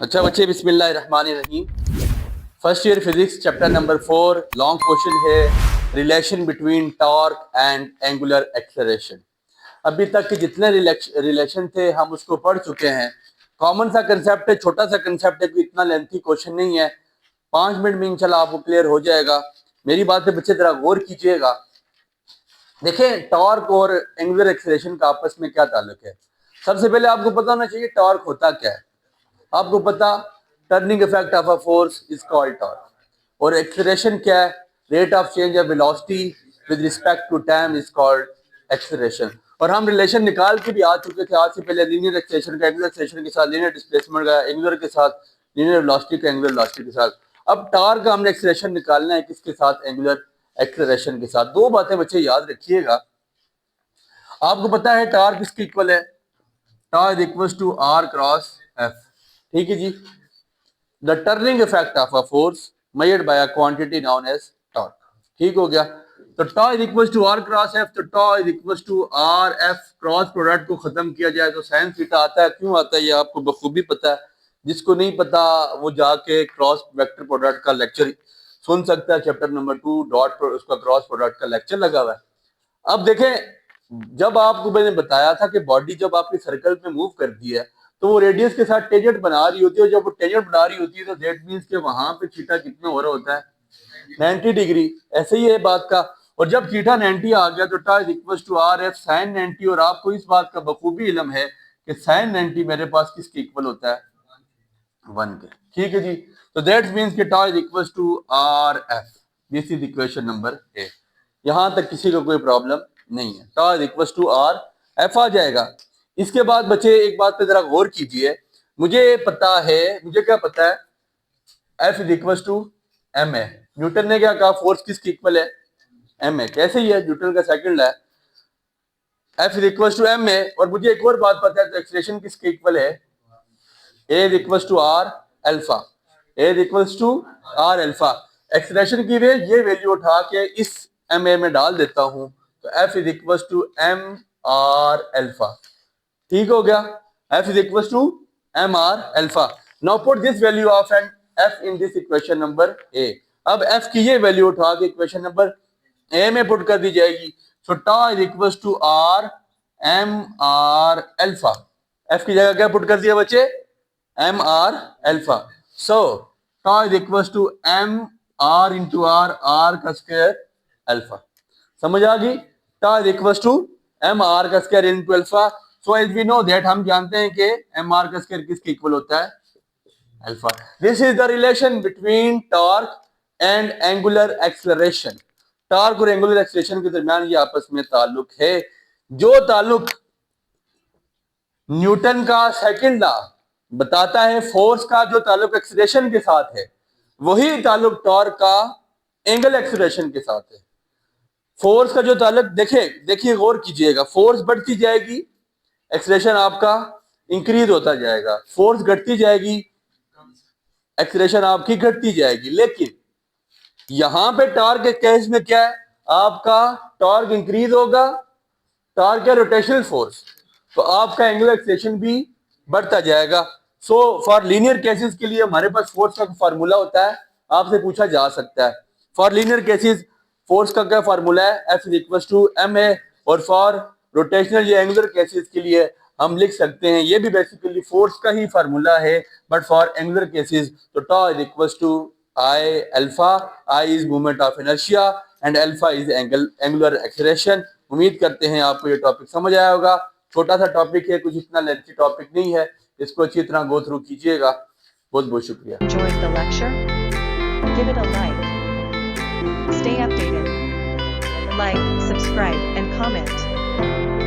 अच्छा बच्चे, बिस्मिल्लाहिर्रहमानिर्रहीम। First year physics chapter number 4 long question है, relation between torque and angular acceleration. अभी तक के जितने रिलेशन थे हम उसको पढ़ चुके हैं। कॉमन सा कंसेप्ट है, छोटा सा कंसेप्ट है, कोई इतना लेंथी क्वेश्चन नहीं है। 5 मिनट में इंशाल्लाह आपको क्लियर हो जाएगा। मेरी बात पे बच्चे जरा गौर कीजिएगा। देखें, टॉर्क और एंगुलर एक्सेलरेशन का आपस में क्या ताल्लुक है। सबसे पहले आपको पता होना चाहिए टॉर्क होता क्या है। आपको पता, turning effect of a force is called torque. और एक्सेलरेशन क्या है, rate of change of velocity with respect to time is called acceleration. और हम रिलेशन निकाल के भी आ चुके थे आज से पहले, लीनियर एक्सेलरेशन का एंगुलर एक्सेलरेशन के साथ, लीनियर डिस्प्लेसमेंट का एंगुलर के साथ, लीनियर वेलोसिटी का एंगुलर वेलोसिटी के साथ। अब टॉर्क का हमने एक्सेलरेशन निकालना है किसके साथ, एंगुलर एक्सेलरेशन के साथ। दो बातें बच्चे याद रखिएगा। आपको पता है टॉर्क किसके इक्वल है, torque equals to R cross F. ठीक है जी। The turning effect of a force measured by a quantity known as torque. ठीक हो गया। तो tau is equal to R cross F. तो tau is equal to R F. Cross product को खत्म किया जाए तो साइन थीटा आता है। क्यों आता है ये आपको बखूबी पता है। जिसको नहीं पता वो जाके क्रॉस वेक्टर प्रोडक्ट का लेक्चर सुन सकता है, चैप्टर नंबर 2 डॉट उसका क्रॉस प्रोडक्ट का लेक्चर लगा हुआ है। अब देखें, जब आपको मैंने बताया था कि बॉडी जब आपकी सर्कल में मूव करती है तो वो रेडियस के साथ टेंजेंट बना रही होती है। जब वो टेंजेंट बना रही होती है तो दैट मींस कि वहां पे थीटा कितना हो रहा होता है, 90 डिग्री। ऐसे ही है बात का। और जब थीटा 90 आ गया तो tau is equal to R F sine 90। और आपको इस बात का बखूबी इल्म है कि साइन 90 मेरे पास किसके इक्वल होता है, 1 के। ठीक है जी। तो दैट मींस कि tau is equal to R F. This is equation number A. यहां तक किसी को कोई प्रॉब्लम नहीं है। Tau is equal to R F आ जाएगा। इसके बाद बच्चे एक बात पे जरा गौर कीजिए। मुझे पता है, मुझे क्या पता है, F is equal to M A. Newton ने क्या कहा, फोर्स किसकी इक्वल है, एम ए। कैसे ही है, न्यूटन का सेकंड है। F is equal to M A. और मुझे एक और बात पता है, तो एक्सेलरेशन किसके इक्वल है, A is equal to R alpha. A is equal to R alpha. Acceleration की वे ये वैल्यू उठा के इस एम ए में डाल देता हूं तो F is equal to M R alpha. ठीक हो गया। F is equal to M R alpha. Now put this value of N F in this equation number A. अब एफ की ये वैल्यू उठा के इक्वेशन नंबर ए में पुट कर दी जाएगी। So tau is equal to R M R alpha. F की जगह क्या पुट कर दिया बच्चे, M R alpha. So tau is equal to M R into R, R का स्क्वायर अल्फा। समझ आ गई। Tau is equal to M R का square into alpha. So as we know that, हम जानते हैं कि एम आर का स्क्वायर किसके इक्वल होता है, alpha. This is the relation between torque and angular acceleration. Torque और एंगुलर एक्सेलरेशन के दरमियान ये आपस में ताल्लुक है। जो ताल्लुक न्यूटन का सेकंड लॉ बताता है फोर्स का, जो ताल्लुक एक्सेलरेशन के साथ है, वही ताल्लुक टॉर्क का एंगल एक्सेलरेशन के साथ है। फोर्स का जो ताल्लुक, देखिए गौर कीजिएगा, फोर्स बढ़ती जाएगी, एक्सेलरेशन आपका इंक्रीज होता जाएगा। फोर्स घटती जाएगी, एक्सेलरेशन आपकी घटती जाएगी। लेकिन यहां पे टॉर्क के केस में क्या है, आपका टॉर्क इंक्रीज होगा, टॉर्क है रोटेशनल फोर्स, तो आपका एंगुलर एक्सेलरेशन भी बढ़ता जाएगा। सो फॉर लीनियर केसेस के लिए हमारे पास फोर्स का फार्मूला होता है, आपसे पूछा जा सकता है। फॉर लीनियर केसेस फोर्स का क्या फार्मूला है, F is equal to M A. और फॉर रोटेशनल या एंगुलर केसेस के लिए हम लिख सकते हैं, ये भी बेसिकली फोर्स का ही फार्मूला है, बट फॉर एंगुलर केसेस तो tau is equal to I alpha. I is movement of inertia and alpha is angular acceleration. उम्मीद करते हैं आपको ये टॉपिक समझ आया होगा। छोटा सा टॉपिक है, कुछ इतना लेंथी टॉपिक नहीं है। इसको अच्छी तरह गो थ्रू कीजिएगा। बहुत बहुत शुक्रिया। Enjoyed the lecture? Give it a like. Stay updated. Like, subscribe, and comment.